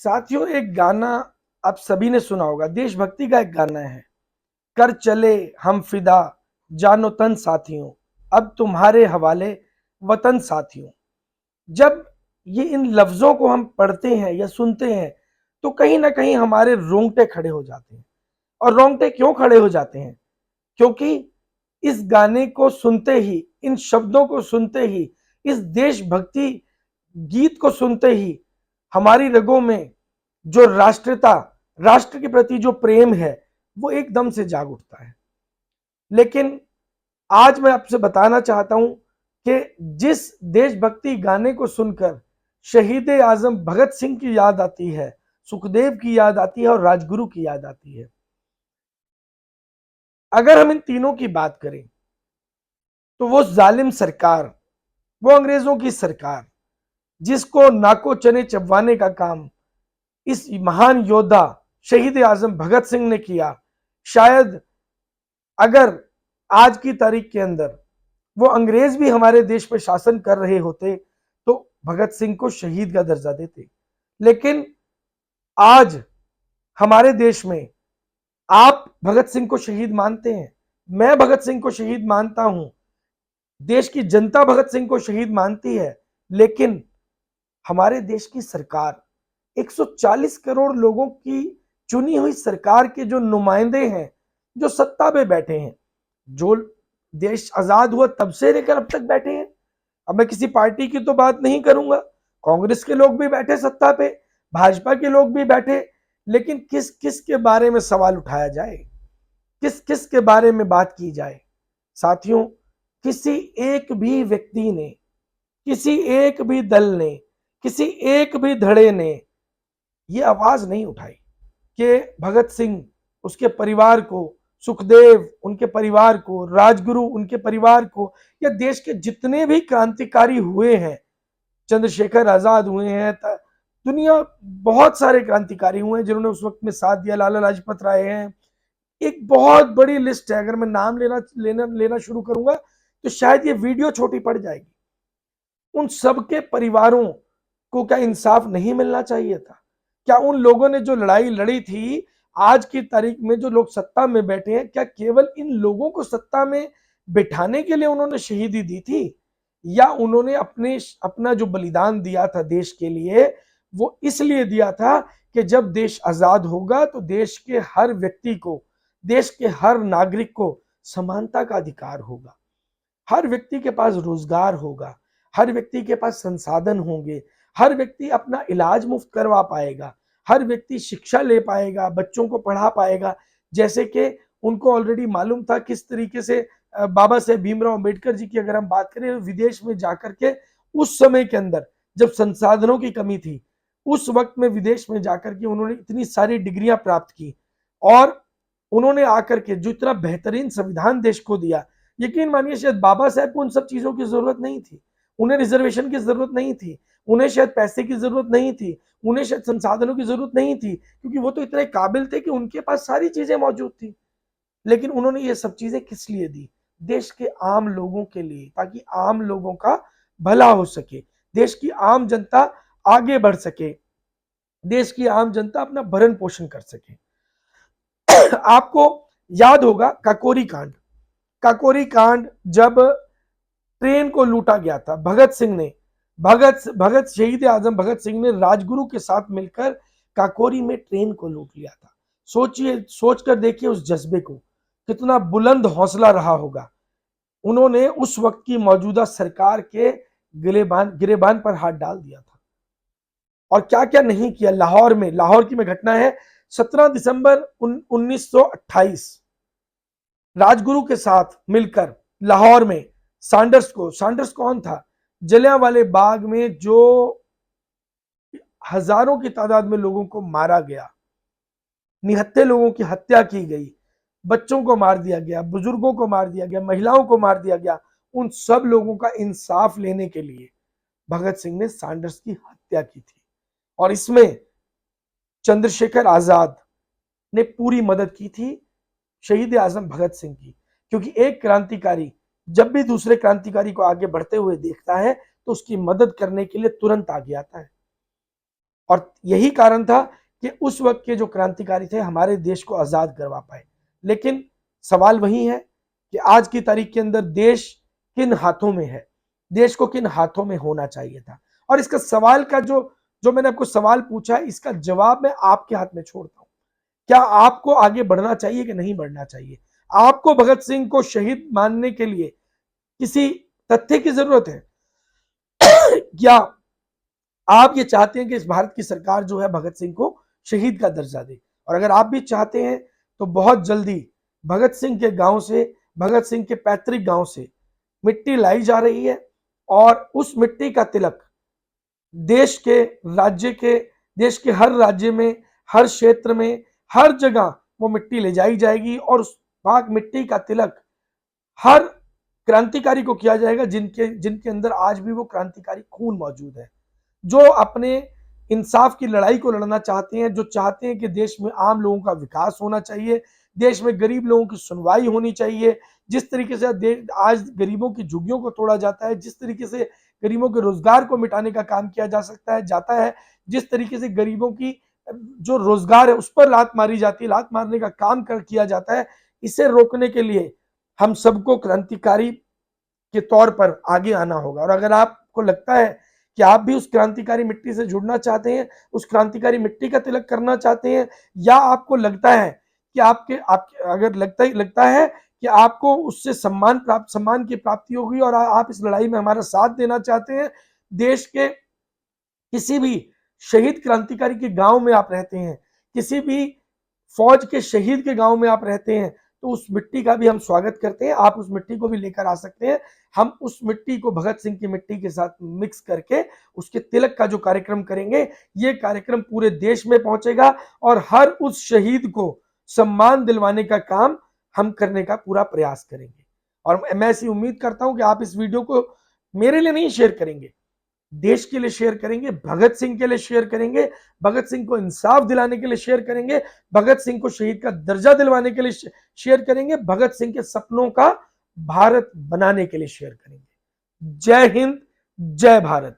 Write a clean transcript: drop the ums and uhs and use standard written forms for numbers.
साथियों, एक गाना आप सभी ने सुना होगा, देशभक्ति का एक गाना है। कर चले हम फिदा, जानो तन साथियों, अब तुम्हारे हवाले वतन साथियों। जब ये इन लफ्जों को हम पढ़ते हैं या सुनते हैं तो कहीं ना कहीं हमारे रोंगटे खड़े हो जाते हैं। और रोंगटे क्यों खड़े हो जाते हैं? क्योंकि इस गाने को सुनते ही, इन शब्दों को सुनते ही, इस देशभक्ति गीत को सुनते ही हमारी रगों में जो राष्ट्रता, राष्ट्र के प्रति जो प्रेम है, वो एकदम से जाग उठता है। लेकिन आज मैं आपसे बताना चाहता हूं कि जिस देशभक्ति गाने को सुनकर शहीद आजम भगत सिंह की याद आती है, सुखदेव की याद आती है और राजगुरु की याद आती है। अगर हम इन तीनों की बात करें तो वो जालिम सरकार, वो अंग्रेजों की सरकार, जिसको नाको चने चबवाने का काम इस महान योद्धा शहीद आजम भगत सिंह ने किया, शायद अगर आज की तारीख के अंदर वो अंग्रेज भी हमारे देश पर शासन कर रहे होते तो भगत सिंह को शहीद का दर्जा देते। लेकिन आज हमारे देश में आप भगत सिंह को शहीद मानते हैं, मैं भगत सिंह को शहीद मानता हूं, देश की जनता भगत सिंह को शहीद मानती है। लेकिन हमारे देश की सरकार, 140 करोड़ लोगों की चुनी हुई सरकार के जो नुमाइंदे हैं, जो सत्ता पे बैठे हैं, जो देश आजाद हुआ तब से लेकर अब तक बैठे हैं। अब मैं किसी पार्टी की तो बात नहीं करूंगा, कांग्रेस के लोग भी बैठे सत्ता पे, भाजपा के लोग भी बैठे, लेकिन किस किस के बारे में सवाल उठाया जाए, किस किस के बारे में बात की जाए? साथियों, किसी एक भी व्यक्ति ने, किसी एक भी दल ने, किसी एक भी धड़े ने ये आवाज नहीं उठाई कि भगत सिंह, उसके परिवार को, सुखदेव उनके परिवार को, राजगुरु उनके परिवार को, या देश के जितने भी क्रांतिकारी हुए हैं, चंद्रशेखर आजाद हुए हैं, दुनिया बहुत सारे क्रांतिकारी हुए हैं जिन्होंने उस वक्त में साथ दिया, लाला लाजपत राय हैं, एक बहुत बड़ी लिस्ट है। अगर मैं नाम लेना शुरू करूंगा तो शायद ये वीडियो छोटी पड़ जाएगी। उन सबके परिवारों को क्या इंसाफ नहीं मिलना चाहिए था? क्या उन लोगों ने जो लड़ाई लड़ी थी, आज की तारीख में जो लोग सत्ता में बैठे हैं, क्या केवल इन लोगों को सत्ता में बिठाने के लिए उन्होंने शहीदी दी थी, या उन्होंने अपना जो बलिदान दिया था देश के लिए, वो इसलिए दिया था कि जब देश आजाद होगा तो देश के हर व्यक्ति को, देश के हर नागरिक को समानता का अधिकार होगा, हर व्यक्ति के पास रोजगार होगा, हर व्यक्ति के पास संसाधन होंगे, हर व्यक्ति अपना इलाज मुफ्त करवा पाएगा, हर व्यक्ति शिक्षा ले पाएगा, बच्चों को पढ़ा पाएगा। जैसे कि उनको ऑलरेडी मालूम था किस तरीके से बाबा साहेब भीमराव अंबेडकर जी की अगर हम बात करें, विदेश में जाकर के उस समय के अंदर जब संसाधनों की कमी थी, उस वक्त में विदेश में जाकर के उन्होंने इतनी सारी डिग्रियां प्राप्त की और उन्होंने आकर के जो इतना बेहतरीन संविधान देश को दिया, यकीन मानिए शायद बाबा साहेब को उन सब चीजों की जरूरत नहीं थी, उन्हें रिजर्वेशन की जरूरत नहीं थी, उन्हें शायद पैसे की जरूरत नहीं थी, उन्हें शायद संसाधनों की जरूरत नहीं थी, क्योंकि वो तो इतने काबिल थे कि उनके पास सारी चीजें मौजूद थी। लेकिन उन्होंने ये सब चीजें किस लिए दी? देश के आम लोगों के लिए, ताकि आम लोगों का भला हो सके, देश की आम जनता आगे बढ़ सके, देश की आम जनता अपना भरण पोषण कर सके। आपको याद होगा काकोरी कांड। काकोरी कांड जब ट्रेन को लूटा गया था, भगत सिंह ने, भगत शहीद आजम भगत सिंह ने राजगुरु के साथ मिलकर काकोरी में ट्रेन को लूट लिया था। सोचिए, सोचकर देखिए उस जज्बे को, कितना बुलंद हौसला रहा होगा। उन्होंने उस वक्त की मौजूदा सरकार के गिरेबान पर हाथ डाल दिया था और क्या क्या नहीं किया। लाहौर में, लाहौर की में घटना है, 17 दिसंबर 1928 राजगुरु के साथ मिलकर लाहौर में सांडर्स कौन था? जलियांवाले बाग में जो हजारों की तादाद में लोगों को मारा गया, निहत्थे लोगों की हत्या की गई, बच्चों को मार दिया गया, बुजुर्गों को मार दिया गया, महिलाओं को मार दिया गया, उन सब लोगों का इंसाफ लेने के लिए भगत सिंह ने सांडर्स की हत्या की थी। और इसमें चंद्रशेखर आजाद ने पूरी मदद की थी शहीद आजम भगत सिंह की, क्योंकि एक क्रांतिकारी जब भी दूसरे क्रांतिकारी को आगे बढ़ते हुए देखता है तो उसकी मदद करने के लिए तुरंत आगे आता है। और यही कारण था कि उस वक्त के जो क्रांतिकारी थे हमारे देश को आजाद करवा पाए। लेकिन सवाल वही है कि आज की तारीख के अंदर देश किन हाथों में है, देश को किन हाथों में होना चाहिए था। और इसका सवाल का जो जो मैंने आपको सवाल पूछा है, इसका जवाब मैं आपके हाथ में छोड़ता हूं। क्या आपको आगे बढ़ना चाहिए कि नहीं बढ़ना चाहिए? आपको भगत सिंह को शहीद मानने के लिए किसी तथ्य की जरूरत है? क्या आप ये चाहते हैं कि इस भारत की सरकार जो है भगत सिंह को शहीद का दर्जा दे? और अगर आप भी चाहते हैं तो बहुत जल्दी भगत सिंह के गांव से, भगत सिंह के पैतृक गांव से मिट्टी लाई जा रही है और उस मिट्टी का तिलक देश के राज्य के देश के हर राज्य में, हर क्षेत्र में, हर जगह वो मिट्टी ले जाई जाएगी और उस पाक मिट्टी का तिलक हर क्रांतिकारी को किया जाएगा जिनके जिनके अंदर आज भी वो क्रांतिकारी खून मौजूद है, जो अपने इंसाफ की लड़ाई को लड़ना चाहते हैं, जो चाहते हैं कि देश में आम लोगों का विकास होना चाहिए, देश में गरीब लोगों की सुनवाई होनी चाहिए। जिस तरीके से आज गरीबों की झुग्गियों को तोड़ा जाता है, जिस तरीके से गरीबों के रोजगार को मिटाने का काम किया जा सकता है जाता है, जिस तरीके से गरीबों की जो रोजगार है उस पर लात मारी जाती है, लात मारने का काम किया जाता है, इसे रोकने के लिए हम सबको क्रांतिकारी के तौर पर आगे आना होगा। और अगर आपको लगता है कि आप भी उस क्रांतिकारी मिट्टी से जुड़ना चाहते हैं, उस क्रांतिकारी मिट्टी का तिलक करना चाहते हैं, या आपको लगता है कि आपके अगर लगता है कि आपको उससे सम्मान की प्राप्ति होगी और आप इस लड़ाई में हमारा साथ देना चाहते हैं, देश के किसी भी शहीद क्रांतिकारी के गांव में आप रहते हैं, किसी भी फौज के शहीद के गांव में आप रहते हैं, तो उस मिट्टी का भी हम स्वागत करते हैं। आप उस मिट्टी को भी लेकर आ सकते हैं। हम उस मिट्टी को भगत सिंह की मिट्टी के साथ मिक्स करके उसके तिलक का जो कार्यक्रम करेंगे, ये कार्यक्रम पूरे देश में पहुंचेगा और हर उस शहीद को सम्मान दिलवाने का काम हम करने का पूरा प्रयास करेंगे। और मैं ऐसी उम्मीद करता हूं कि आप इस वीडियो को मेरे लिए नहीं शेयर करेंगे, देश के लिए शेयर करेंगे, भगत सिंह के लिए शेयर करेंगे, भगत सिंह को इंसाफ दिलाने के लिए शेयर करेंगे, भगत सिंह को शहीद का दर्जा दिलवाने के लिए शेयर करेंगे, भगत सिंह के सपनों का भारत बनाने के लिए शेयर करेंगे। जय हिंद, जय भारत।